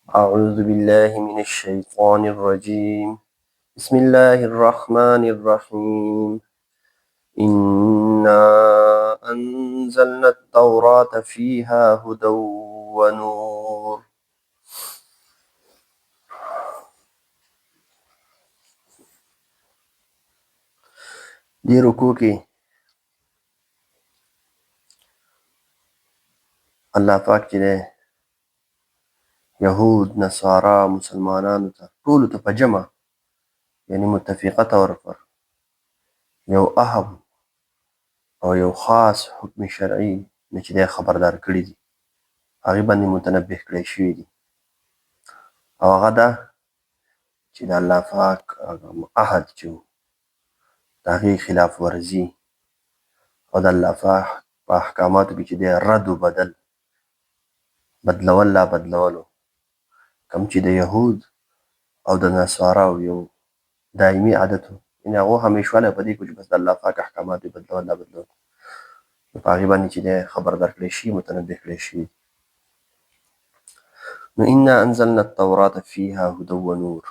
أعوذ بالله من الشيطان الرجيم. بسم الله الرحمن الرحيم. إنا أنزلنا التوراة فيها هدى ونور. دي رکوع الله پاک چې دی يهود نصارا مسلمانانو ته ټولو ته په جمع یعنی متفقه طور پر یو اهم او یو خاص حکم شرعي نه چې دی خبردار کړي دي، هغې باندې متنبه کړی شوي دي، او هغه ده چې د الله پاک عهد چې و د هغې خلاف ورزي او د الله پاک په احکاماتو کې چې دی رد و بدلول لا بدلولو، کوم چې د یهود او د نصاراو یو دایمي عادت و، یعنې هغو همیشوالی په دې کې چې بس د الله پاک احکامات یې بدلول لا بدلول، نو په هغې باندې چې دی خبردار کړی شي، متنبه کړی شي. نو انا انزلنا التوراة فيها هدى ونور.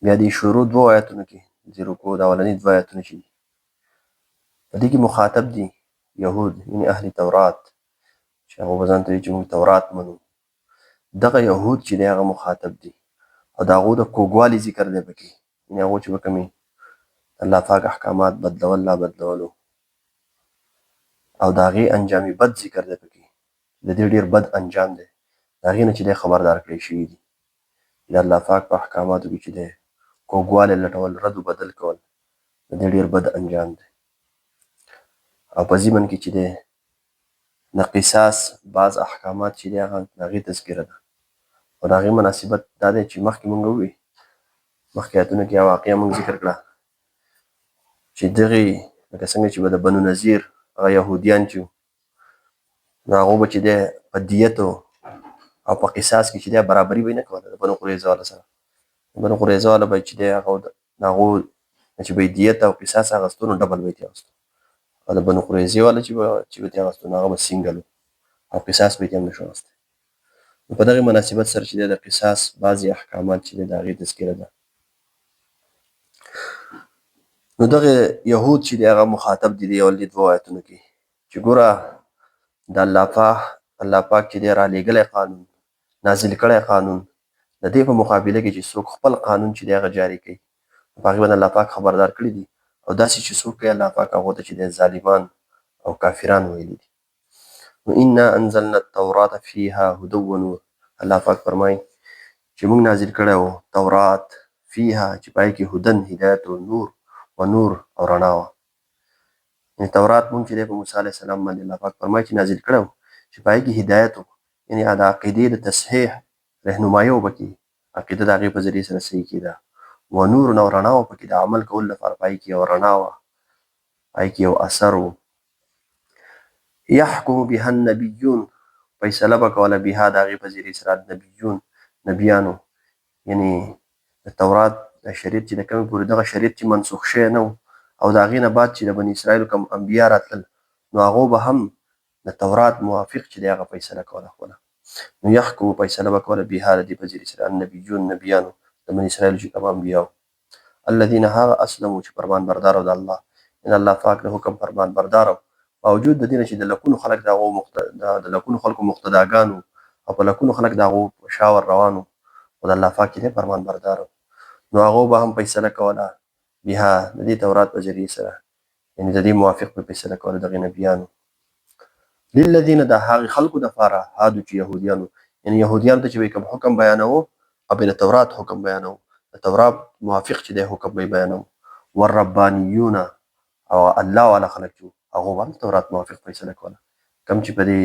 بیا دې شروع دوو آیتونو کې د رکوع د اولني دوه آیتونه چې دي په دې کې مخاطب دي یهود یعنې اهل تورات چې هغو به ځان ته وایي چې موږ تورات منو. دغه یهود چې دی هغه مخاطب دي او د هغو د کوږوالي ذکر دی پکې، یعنې هغو چې به کومې الله پاک احکامات بدلول لا بدلولو او د هغې انجامي بد ذکر دی پکې، د دې ډېر بد انجام دی، د هغې نه چې دی خبردار کړی شوي دي. د الله پاک په احکاماتو کې چې دی کوږوالی لټول، رد و بدل کول، د دې ډېر بد انجام دی. او په ضمن کې چې دی د قصاص بعض احکامات چې دی هغه د هغې تذکره ده او د هغې مناسبت دا دی چې مخکې مونږ ووي، مخکې آیتونو کې یوه واقعه مونږ ذکر کړه چې دغې لکه څنګه چې به د بنو نظیر هغه یهودیان چې نو هغو به چې دی په دیتو او په قصاص کې چې دی برابري به یې نه کوله د بنو قریظه والا سره. د بنو قریظه والا به چې دی هغه د هغو چې به یې دیت او قصاص اخیستو نو ډبل به یې ترې اخیستو، او د بنو قریظې والا چې به ترې اخیستو نو هغه به سینګل و او قصاص به یې هم نشو اخیستی. نو په دغې مناسبت سره چې دی د قصاص بعضې احکامات چې دی د هغې تذکره ده. نو دغه یهود چې دی هغه مخاطب دي د اولني دوو آیتونو کې چې ګوره د الله پاک چې دی رالیږلی قانون، نازل کړی قانون، د دې په مقابله کې چې څوک خپل قانون چې دی هغه جاري کوي، په هغې باندې الله پاک خبردار کړي دي او داسې چې څوک کوي الله پاک هغو ته چې دی ظالمان او کافران ویلي دي. نو انا انزلنا التوراة فيها هدى ونور. الله پاک فرمایي چې موږ نازل کړی و تورات فيها چې په هغې کې هدن هدایت و نور او رڼا وه. یعنې تورات مونږ چې دی په موسی علیه السلام باندې الله پاک فرمایي چې نازل کړی و چې په هغې کې هدایت و، یعنې د عقیدې د تصحیح رهنمایي وه پکې، عقیده د هغې په ذریعې سره صحیح کېده، و نور او رڼا وه پکې د عمل کولو لپاره، په هغې کې یو رڼا وه، په هغې کې یو اثر و. یحکم بها النبیون، فیصله به کوله بها د هغې په ذریعې سره النبیون نبیانو، یعنې د تورات د شریعت چې د کومې پورې دغه شریعت چې منسوخ شوی نه و او د هغې نه بعد چې د بني اسرائیلو کوم انبیا راتلل نو هغو به هم د تورات موافق چې دی هغه فیصله کوله خپله. نو یحکم فیصله به کوله بها د دې په ذریعې سره النبیون نبیانو د بني اسرائیلو چې کوم انبیا وو، الذین هغه اسلمو چې فرمان بردار و د الله، یعنې الله پاک د حکم فرمان بردار و، باوجود د دې نه چې د لکونو خلک د لکونو خلکو مقتداګان وو او په لکونو خلک د هغو په شا ور روان وو، خو د الله پاک چې دی فرمان بردار و. نو هغو به هم فیصله کوله بها د دې تورات په ذریعې سره، یعنې د دې موافق به فیصله کوله دغې نبیانو. للذین د هغې خلکو دپاره هادو چې یهودیانو، یعنې یهودیانو ته چې به یې کوم حکم بیانوو او به د تورات حکم بیانوو، د تورات موافق چې دی حکم به یې بیانوو. والربانیون او الله والا خلک چې هغو به هم تورات موافق فیصله کوله، کوم چې په دې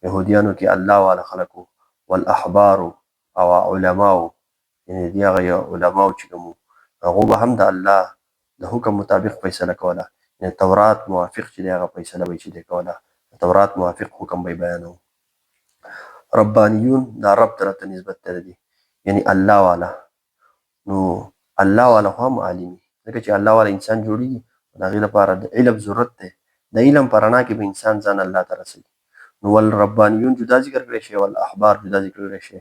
یهودیانو کې الله والا خلک وو. والاحبارو او علماو، یعنې د دې هغه علماو چې کوم هغو به هم د الله د حکم مطابق فیصله کوله، یعنې تورات موافق چې دی هغه فیصله به یې چې دی کوله، د تورات موافق حکم به یې بیانوو. ربانیون دا رب ته راته نسبت دی، یعنې الله والا. نو الله والا خو هم عالم وي، ځکه چې الله والا انسان جوړېږي د هغې لپاره د علم ضرورت دی، د علم په رڼا کې به انسان ځان الله ته رسوي. نو والربانیون جدا ذکر کړی شي، والاحبار جدا ذکر کړی شي.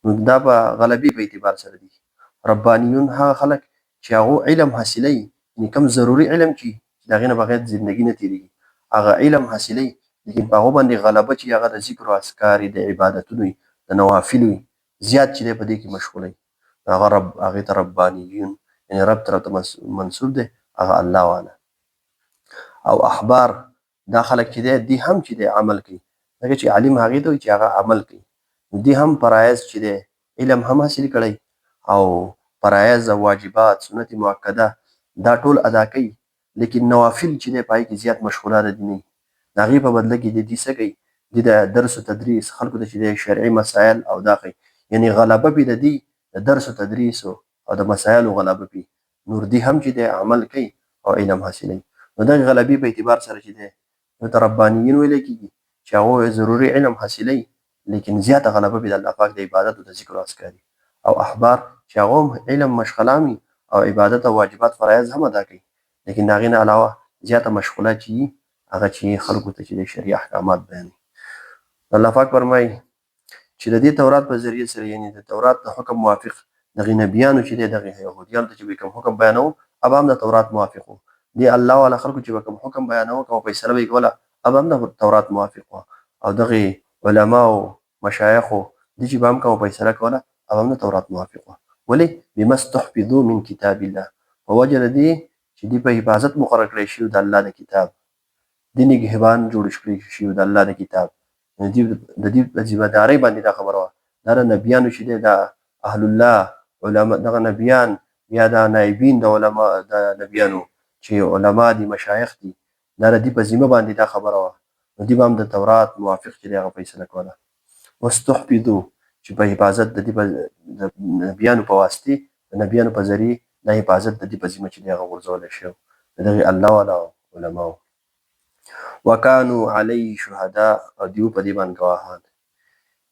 نو دا په غلبي په اعتبار سره دي. ربانیون هغه خلک چې هغو علم حاصلوي، یعنې کوم ضروري علم چې د هغې نه بغیر زندګي نه تېرېږي، هغه علم حاصلوي، لیکن په هغو باندې غلبه چې هغه د ذکر و اذکار وي، د عبادتونو وي، د نوافلو وي، زیات چې دی په دې کې مشغوله وي، هغه هغې ته ربانیون، یعنې رب طرف ته منسوب دی، هغه الله والا. او احبار دا خلک چې دی دوی هم چې دی عمل کوي، ځکه چې عالم هغې ته وایي چې هغه عمل کوي. دوی هم فرایض چې دی علم هم حاصل کړی او فرایض او واجبات سنت مؤکده دا ټول ادا کوي، لیکن نوافل چې دی په هغې کې زیات مشغوله د دي نه وي. د هغې په بدله کې دوی څه کوي؟ دوی د درس و تدریس خلکو ته چې دی شرعي مسایل او دا کوي، یعنې غلبه پې د دوی د درس و تدریس او د مسایلو غلبه پې، نور دوی هم چې دی عمل کوي او علم حاصلوي. نو دغې غلبې په اعتبار سره چې دی نو ته ربانیین ویلی کېږي چې هغوی ضروري علم حاصلوي، لیکن زیاته غلبه پې د الله پاک د عبادت او د ذکر و اذکار وي. او احبار چې هغه هم علم مشغلان وي او عبادت او واجبات فرایض هم ادا کوي، لیکن د هغې نه علاوه زیاته مشغوله چې وي هغه چې خلکو ته چې د شرعي احکامات بیانوي. الله پاک فرمایي چې د دې تورات په ذریعه سره، یعنې د تورات د حکم موافق دغې نبیانو چې دی دغې یهودیانو ته چې به کوم حکم بیانوه، اب هم د تورات موافق وو. دې الله والا خلکو چې به کوم حکم بیانوه، کومه فیصله به یې کوله، اب هم د تورات موافق وه. او دغې علماو مشایخو دې چې به هم کومه فیصله کوله، اب هم د تورات موافق وه. ولې؟ بما استحفظوا من کتاب الله، په وجه د دې چې دوی په حفاظت مقرر کړی شوي د الله د کتاب، دې نګهبان جوړ کړي شوي د الله د کتاب. د دې په ذمهدارۍ باندې دا خبره وه. دا د نبیانو چې دی دا اهل الله علما، دغه نبیان یا دا نایبین د علما د نبیانو چې علما دي، مشایخ دي، دا د دې په ذمه باندې دا خبره وه. نو دوی به هم د تورات موافق چې دی هغه فیصله کوله. واستحفظوا چې په حفاظت د دې د نبیانو په واسطې، د نبیانو په ذریعې دا حفاظت د دې په ذمه چې دی هغه غورځولی شوی د دغې الله والا علماو. وکانو علیه شهدا، او دیو په دې باندې ګواهان،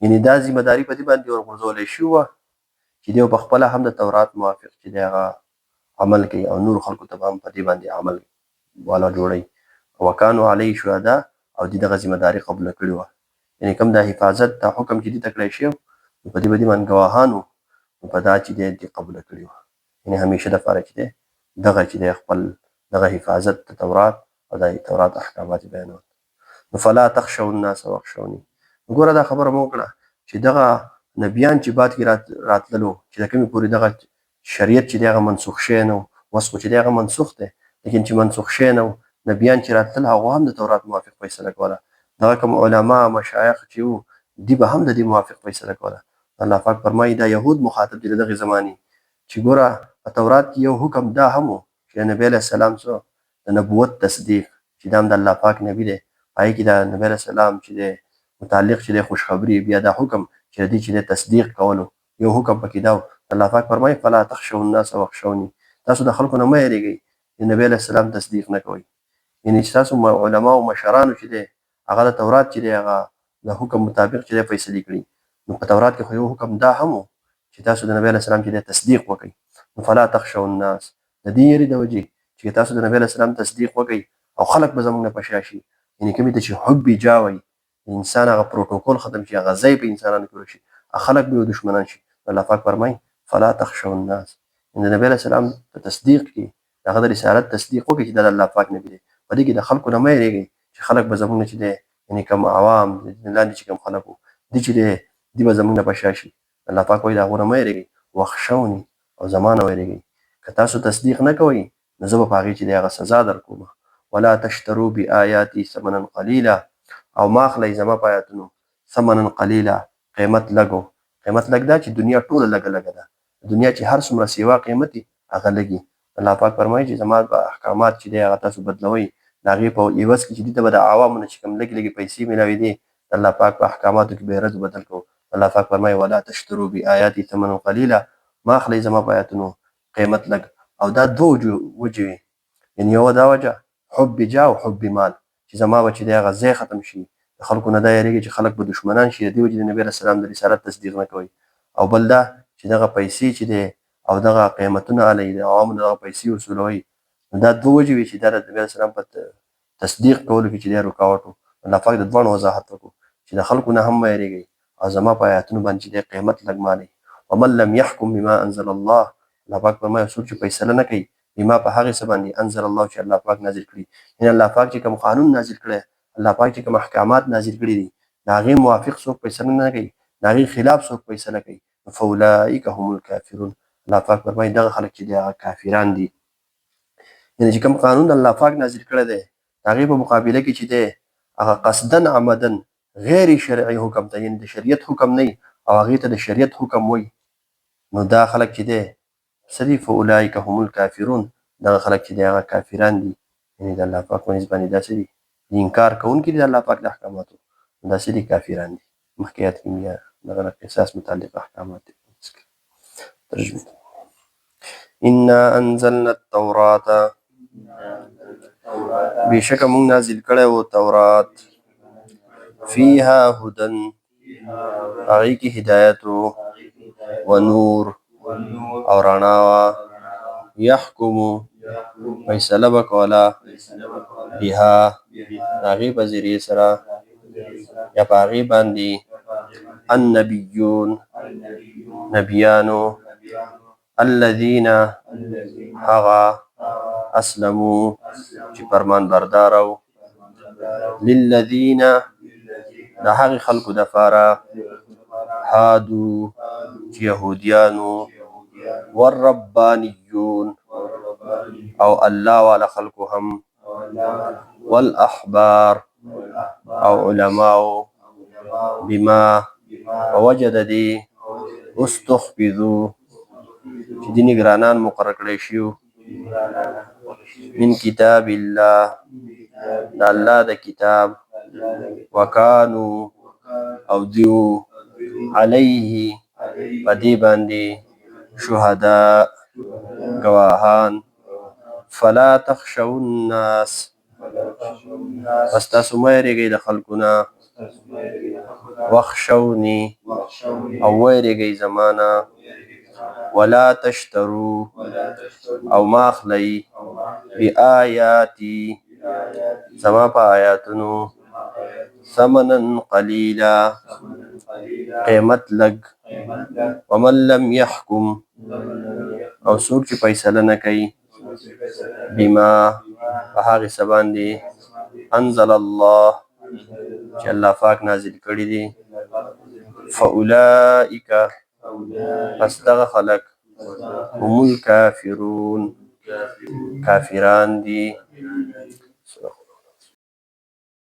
یعنې دا ذمهداري په دې باندې ورغورځولی شوې وه چې دی په خپله هم د تورات موافق چې دی هغه عمل کوي او نور خلکو ته به هم په دې باندې عمل والا جوړوي. وکانو علیه شهدا، او دې دغه ذمهداري قبوله کړې وه، یعنې کوم د حفاظت دا حکم چې دې ته کړی شوی نو په دې باندې ګواهان وو، نو په دا چې دی دې قبوله کړې وه، یعنې همیشه دپاره چې دی دغه چې دی خپل دغه حفاظت د تورات او د تورات احکامات یې بیانول. نو فلا تخشوا الناس واخشوني، ګوره دا خبره مو وکړه چې دغه نبیان چې بعد کې راتللو، چې د کومې پورې دغه شریعت چې دی هغه منسوخ شوی نه و، اوس خو چې دی هغه منسوخ دی، لیکن چې منسوخ شوی نه و، نبیان چې راتلل هغو هم د تورات موافق فیصله کوله. دغه کوم علما مشایخ چې وو دوی به هم د دې موافق فیصله کوله. الله پاک فرمایي دا یهود مخاطب دي د دغې زمانې، چې ګوره په تورات کې یو حکم دا هم و چې نبي علیه السلام څه د نبوت تصدیق، چې دا هم د الله پاک نبي دی، په هغې کې د نبي علیه السلام چې دی متعلق چې دی خوشخبري، بیا دا حکم چې د دې چې دی تصدیق کولو، یو حکم پکې دا و. الله پاک فرمایي فلا تخشوا الناس واخشوني، تاسو د خلکو نه مه هېرېږئ د نبي علیه السلام تصدیق نه کوئ. یعنې چې تاسو علما او مشرانو چې دی هغه د تورات چې دی هغه د حکم مطابق چې دی فیصلې کړي، نو په تورات کې خو یو حکم دا هم و چې تاسو د نبي علیه السلام چې دی تصدیق وکړئ. نو فلا تخشوا الناس، د دې یېرې د وجې چې تاسو د نبي علیه السلام تصدیق وکړئ او خلک به زموږ نه په شا شي، یعنې کومې ته چې حب جا وایي، انسان هغه پروتوکول ختم شي، هغه ځای په انسانانو کې ورک شي، خلک به یې دشمنان شي. الله پاک فرمایي فلا تخشوا الناس، د نبي علیه السلام په تصدیق کې هغه د رسالت تصدیق وکړي چې دا د الله پاک نبي دی. په دې کې د خلکو نه مه هېرېږئ چې خلک به زموږ نه چې دی، یعنې کوم عوام لاندې چې کوم خلک وو دوی چې دی دوی به زموږ نه په شا شي. الله پاک وایي د هغو نه مه هېرېږئ، واخشوني، او زما نه ویرېږئ. که تاسو تصدیق نه کوئ نو زه به په هغې چې دی هغه سزا در کوم. ولا تشتروا بآیاتي ثمنا قلیلا، او ما اخلئ زما په آیاتونو ثمنا قلیلا، قیمت لږو. قیمت لږ دا چې دنیا ټوله لږه لږه ده، دنیا چې هر څومره سیوا قیمت وي هغه لږي. الله پاک فرمایي چې زما به احکامات چې دی هغه تاسو بدلوئ، د هغې په عوض کې چې دې ته به د عوامو نه چې کوم لږې لږې پیسې میلاوېدې، د الله پاک په احکاماتو کې به یې رد بدل کوو. الله پاک فرمایي ولا تشتروا بآیاتي ثمنا قلیلا، ما اخلئ زما په آیاتونو قیمت لږ. او دا دوه وجې وي، یعنې یوه دا وجه حب جا او حب مال، چې زما به چې دی هغه ځای ختم شي، د خلکو نه دا یېرېږي چې خلک به دشمنان شي، د دې وجې د نبي علیه السلام د رسالت تصدیق نه کوئ. او بل دا چې دغه پیسې چې دی او دغه قیمتونه هلئ د عوامو نه دغه پیسې وصولوئ، نو دا دوه وجې وي چې دا د نبي علیه السلام په تصدیق کولو کې چې دی رکاوټ و. الله پاک د دواړو وضاحت وکړو چې د خلکو نه هم مه یېرېږئ او زما په آیاتونو باندې چې د قیامت لګمالي. ومن لم يحكم بما انزل الله، الله پاک فرمایي څوک چې فیصله نه کوي بما په هغه څه باندې انزل الله چې الله پاک نازل کړي، یعنی الله پاک چې کوم قانون نازل کړي، الله پاک چې کوم احکامات نازل کړي دي، د هغې موافق څوک فیصله نه کوي، د هغې خلاف څوک فیصله کوي، فاولئک هم الکافرون. الله پاک فرمایي دغه خلک چې دي هغه کافران دي. یعنی چې کوم قانون الله پاک نازل کړی دی د هغې په مقابله کې چې دی هغه قصدن عمدن غیر شرعي حکم ته، یعنی د شریعت حکم نه او هغې ته د شریعت حکم وایي، نو دا خلک چې دی څه دي؟ فاولئک هم الکافرون. دغه خلک چې دی هغه کافران دي، یعنی د الله پاک په نسبت باندې داسې دي د انکار کوونکي دي د الله پاک د احکاماتو، داسې دي کافران دي. مخکې آیات کې بیا دغه قصاص متعلق احکامات دي. ترجمه: انا انزلنا التوراة، بېشکه موږ نازل کړی و تورات، فیها هدن، هغې کې هدایت و نور او رڼا وه، یحکمو فیصله به کوله، بها د هغې په ذریعې سره یا په هغې باندې النبیون نبیانو، الذین هغه اسلمو چې فرمان بردار او للذین د هغې خلکو دپاره هادو چې یهودیانو، والربانیون او الله والا خلکو هم، والاحبار او علماو، بما ووجه د دې استحفظو چې دې نګرانان مقرر کړی شوي من کتاب الله د الله د کتاب، وکانو او دیو علیه په دې باندې شهداء گواهان، فلا تخشوا الناس پس تاسو مه یریږئ د خلکو نه، واخشوني او ویریږئ زما نه، ولا تشترو او ما اخلئ بآیاتي زما په آیاتونو، ثمنا قلیلا قیمت لږ، ومن لم يحکم او څوک چې فیصله نه کوي بما په هغې څه باندې انزل الله چې الله پاک نازل کړي دي، فاولئک پس دغه خلک هم الکافرون کافران دي.